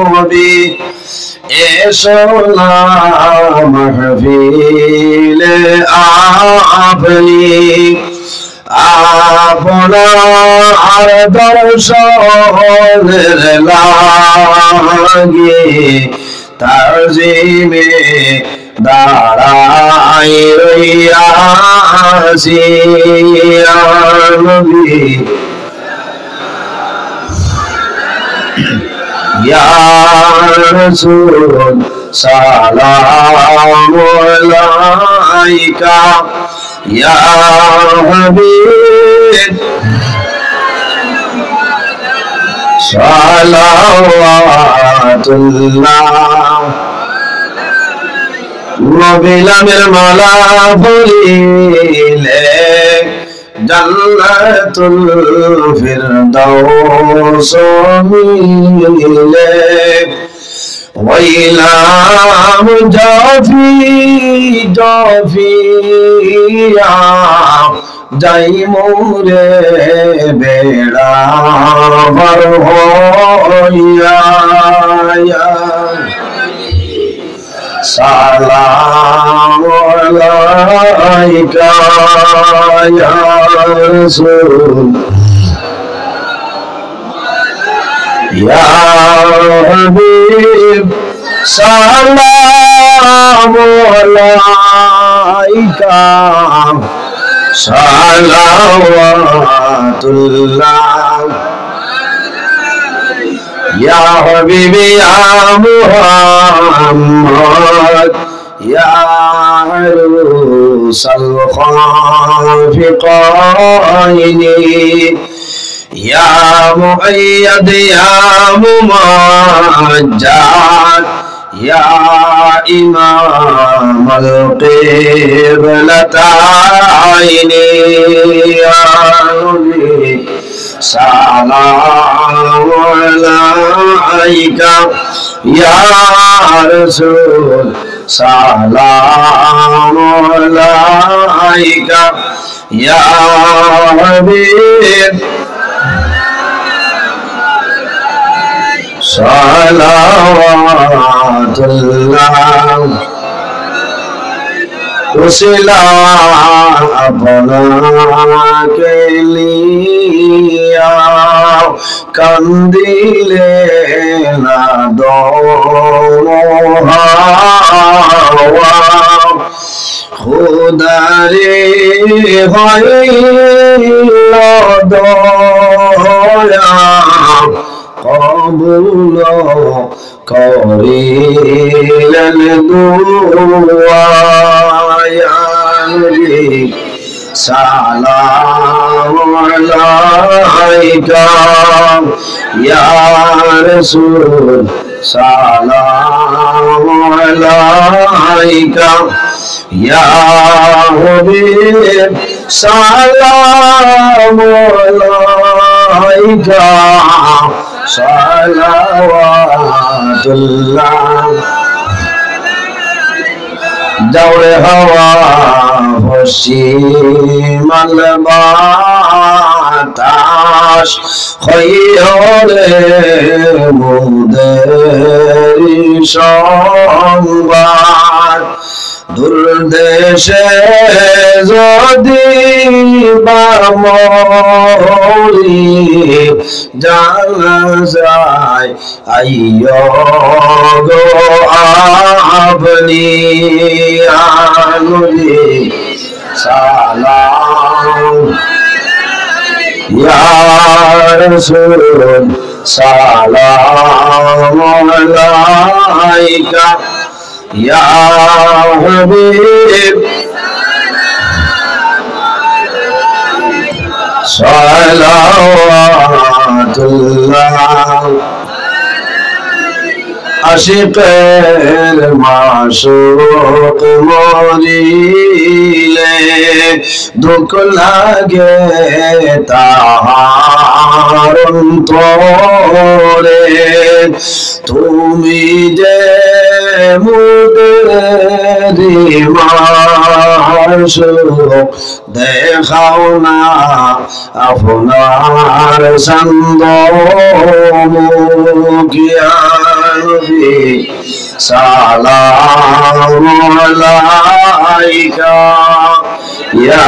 নবী এসো না মাহফিলে আপনি আপনার দর্শনের লাগে তাজিমে দাঁড়াই রইয়াছি নবী ইয়া রাসূল সালামু আলাইকা ইয়া হাবিব সালাওয়াতুল্লাহ নবিলামের মালা পরিলে জান্নাতুল ফিরদাউস মিলে ওয়াইলাম জাফি জাফিয়া যাই মোরে বেড়া ভর হইয়া সালামু আলাইকা ইয়া রাসূল ইয়া হাবিব সালামু আলাইকা সালাওয়াতুল্লাহ ইয়া হাবিবি ইয়া মুহাম্মদ ইয়া রুসাল খাফিকাইনি ইয়া মুআইয়াদ ইয়া মুমাজ্জাদ ইয়া ইমামাল কিবলাতাইনি ইয়া নবী সালামু আলাইকা ইয়া রাসূল সালামু আলাইকা ইয়া হাবিব সালাওয়াতুল্লাহ উসিলা আপনাকে লিয়া কান্দিলে না দোহাওয়া খুদারে হইল দয়া কবুল করিলেন দুআ ইয়া নবী সালামু আলাইকা ইয়া রাসূল সালামু আলাইকা ইয়া হাবিব সালামু আলাইকা সালাওয়াতুল্লাহ দৌড়ে হওয়া পশ্চিমাল বাতাস হইরে মুদেরি সংবাদ দুর্দেশে যদি বামরি জানা যায় আইয়ো গো আপনি আনুরি সালাম ইয়া রাসূল সালামু আলাইকা ইয়া হাবিব সালাওয়াতুল্লাহ আশিকের মাশুক মরিলে দুঃখ লাগে তাহার অন্তরে তুমি যে মুদেরি মাশুক দেখাও না আপনার সন্দ মুখিয়ানবী সালাম আলাইকা ইয়া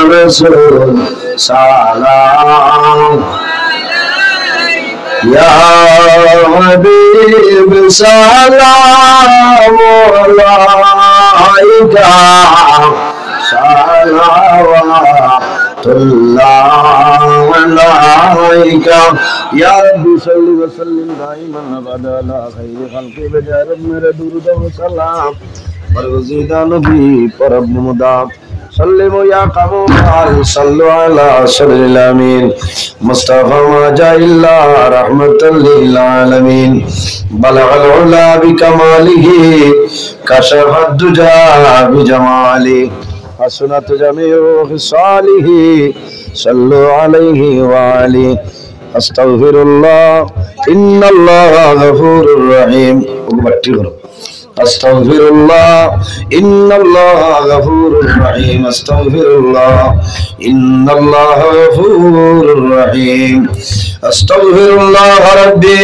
রাসূল সালাম ইয়া হাবিব সালাম আলাইকা সালাওয়াতুল্লাহ আলাইকা ইয়া রাব্বি সাল্লি ওয়া সাল্লিম দাইমান আবাদা আলা খাইরি খালকি বাজার মেরে দুরুদ ওয়া সালাম বরগুজিদা নবী পর ইবনে মুদাব সাল্লিমু ইয়া কামাল সাল্লু আলা সাদরিল আমিন মুস্তাফা মা জাইল্লা রাহমাতাল লিল আলামিন বালাগাল উলা বিকামালিহি কাশাফাদ দুজা বিজামালি হাসনাত জামিউ খিসালিহি সাল্লু আলাইহি ওয়া আলি আস্তাগফিরুল্লাহ ইন্নাল্লাহা গফুরুর রহিম বাট্টি করো আস্তাগফিরুল্লাহ ইন্নাল্লাহা গফুরুর রহিম আস্তাগফিরুল্লাহ ইন্নাল্লাহা গফুরুর রহিম আস্তাগফিরুল্লাহ রাব্বি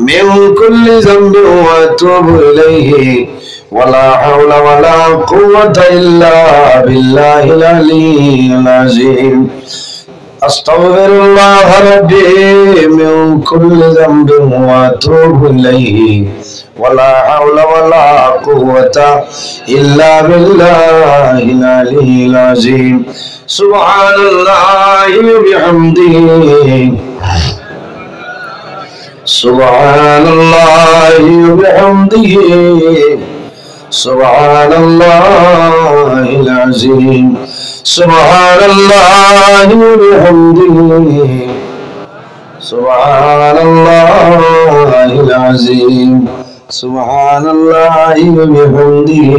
মিন কুল্লি যামবিন ওয়া আতুবু ইলাইহি ولا حول ولا قوة إلا بالله العلي العظيم أستغفر الله ربي من كل ذنب وأتوب إليه ولا حول ولا قوة إلا بالله العلي العظيم سبحان الله وبحمده سبحان الله وبحمده سبحان الله العظيم سبحان الله وبحمده سبحان الله العظيم سبحان الله وبحمده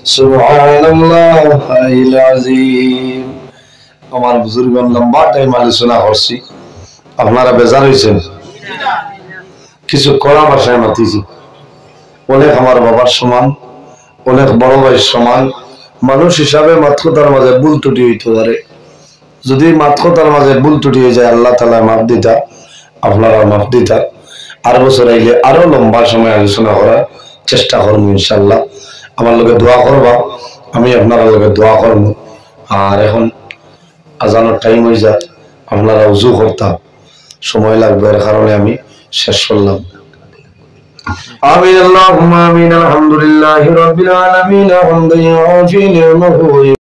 سبحان الله العظيم আমার বুজুর্গগণ লম্বা টাইম আলোচনা করছি আপনারা বেজার হইছেন কিছু কড়া ভাষায় মাতিছি অনেক আমার বাবার সমান অনেক বড় ভাইয়ের সমান মানুষ হিসাবে মাতকতার মাঝে ভুল ত্রুটি হইতে পারে যদি মাতকতার মাঝে ভুল ত্রুটি হয়ে যায় আল্লাহ তাআলা মাফ দিতা আপনারা মাফ দিতা আর বছর আইলে আরো লম্বা সময় আলোচনা করার চেষ্টা করব ইনশাআল্লাহ আমার লগে দোয়া করবা আমি আপনারা লগে দোয়া করব আর এখন আজানের টাইম হয়ে যায় আপনারা ওযু করতে সময় লাগবে এর কারণে আমি শেষ করলাম آمين اللهم آمين الحمد لله رب العالمين حمدا يعافي نعمه